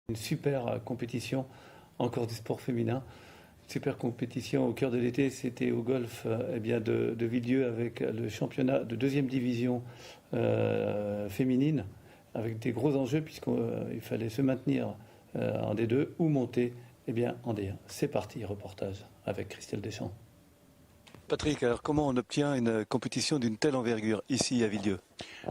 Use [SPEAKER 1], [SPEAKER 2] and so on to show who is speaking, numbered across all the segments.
[SPEAKER 1] Une super compétition, encore du sport féminin. Super compétition au cœur de l'été, c'était au golf de Villedieu avec le championnat de deuxième division féminine, avec des gros enjeux puisqu'il fallait se maintenir en D2 ou monter en D1. C'est parti, reportage avec Christelle Deschamps.
[SPEAKER 2] Patrick, alors comment on obtient une compétition d'une telle envergure ici à Villedieu?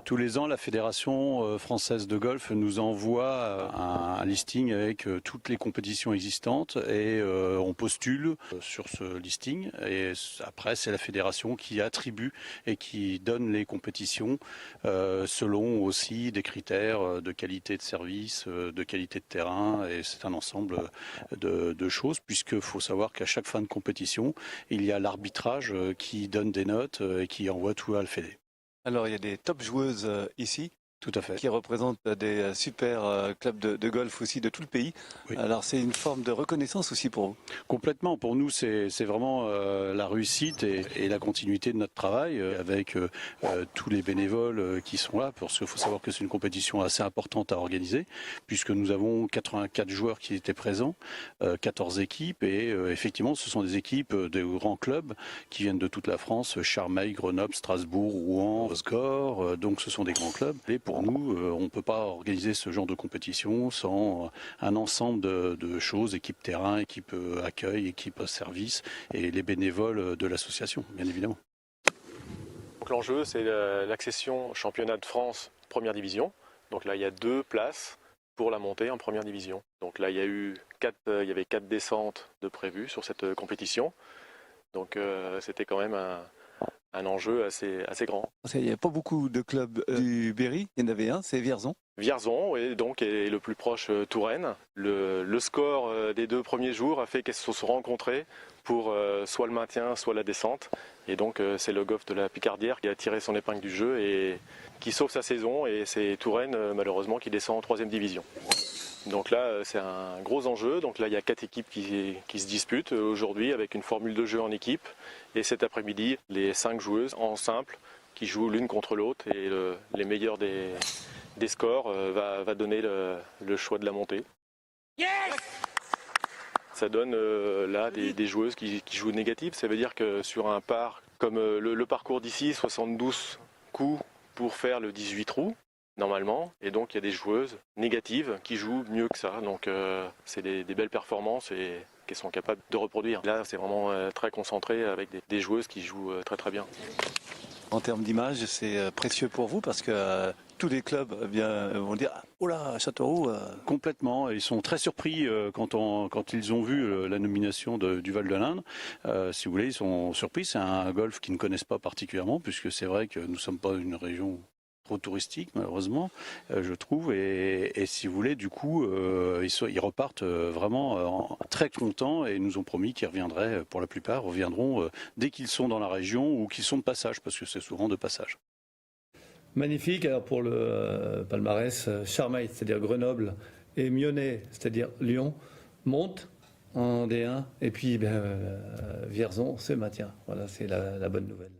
[SPEAKER 3] Tous les ans, la Fédération française de golf nous envoie un listing avec toutes les compétitions existantes et on postule sur ce listing. Et après, c'est la Fédération qui attribue et qui donne les compétitions selon aussi des critères de qualité de service, de qualité de terrain. Et c'est un ensemble de choses, puisqu'il faut savoir qu'à chaque fin de compétition, il y a l'arbitrage qui donne des notes et qui envoie tout à la Fédé.
[SPEAKER 2] Alors il y a des top joueuses ici.
[SPEAKER 3] Tout à fait.
[SPEAKER 2] Qui représentent des super clubs de golf aussi de tout le pays. Oui. Alors c'est une forme de reconnaissance aussi pour vous.
[SPEAKER 3] Complètement. Pour nous, c'est vraiment la réussite et la continuité de notre travail avec tous les bénévoles qui sont là. Parce qu'il faut savoir que c'est une compétition assez importante à organiser, puisque nous avons 84 joueurs qui étaient présents, 14 équipes, et effectivement, ce sont des équipes de grands clubs qui viennent de toute la France, Charmeil, Grenoble, Strasbourg, Rouen, Osgore. Donc ce sont des grands clubs. Et pour nous, on ne peut pas organiser ce genre de compétition sans un ensemble de choses, équipe terrain, équipe accueil, équipe service et les bénévoles de l'association, bien évidemment.
[SPEAKER 4] L'enjeu, c'est l'accession au championnat de France première division. Donc là, il y a 2 places pour la montée en première division. Donc là, il y avait 4 descentes de prévues sur cette compétition. Donc c'était quand même un enjeu assez grand.
[SPEAKER 2] Il n'y a pas beaucoup de clubs du Berry, il y en avait un, c'est Vierzon.
[SPEAKER 4] Vierzon est le plus proche Touraine. Le score des 2 premiers jours a fait qu'elles se sont rencontrées pour soit le maintien, soit la descente. Et donc c'est le golf de la Picardière qui a tiré son épingle du jeu et qui sauve sa saison. Et c'est Touraine malheureusement qui descend en 3e division. Donc là, c'est un gros enjeu. Donc là, il y a 4 équipes qui se disputent aujourd'hui avec une formule de jeu en équipe. Et cet après-midi, les 5 joueuses en simple qui jouent l'une contre l'autre. Et les meilleurs des scores va donner le choix de la montée. Yes! Ça donne là des joueuses qui jouent négatif. Ça veut dire que sur un par comme le parcours d'ici, 72 coups pour faire le 18 trous. Normalement, et donc il y a des joueuses négatives qui jouent mieux que ça, donc c'est des belles performances et qu'elles sont capables de reproduire. Là, c'est vraiment très concentré avec des joueuses qui jouent très bien.
[SPEAKER 2] En termes d'image, c'est précieux pour vous parce que tous les clubs vont dire « Oh là, Châteauroux !»
[SPEAKER 3] Complètement, ils sont très surpris quand ils ont vu la nomination du Val de l'Indre. Si vous voulez, ils sont surpris, c'est un golf qu'ils ne connaissent pas particulièrement puisque c'est vrai que nous ne sommes pas une région trop touristique malheureusement, je trouve, et si vous voulez, du coup, ils repartent vraiment très contents et nous ont promis qu'ils reviendraient, pour la plupart, reviendront dès qu'ils sont dans la région ou qu'ils sont de passage, parce que c'est souvent de passage.
[SPEAKER 1] Magnifique, alors pour le palmarès, Charmeil, c'est-à-dire Grenoble, et Mionnet, c'est-à-dire Lyon, montent en D1, et puis Vierzon se maintient. Voilà, c'est la bonne nouvelle.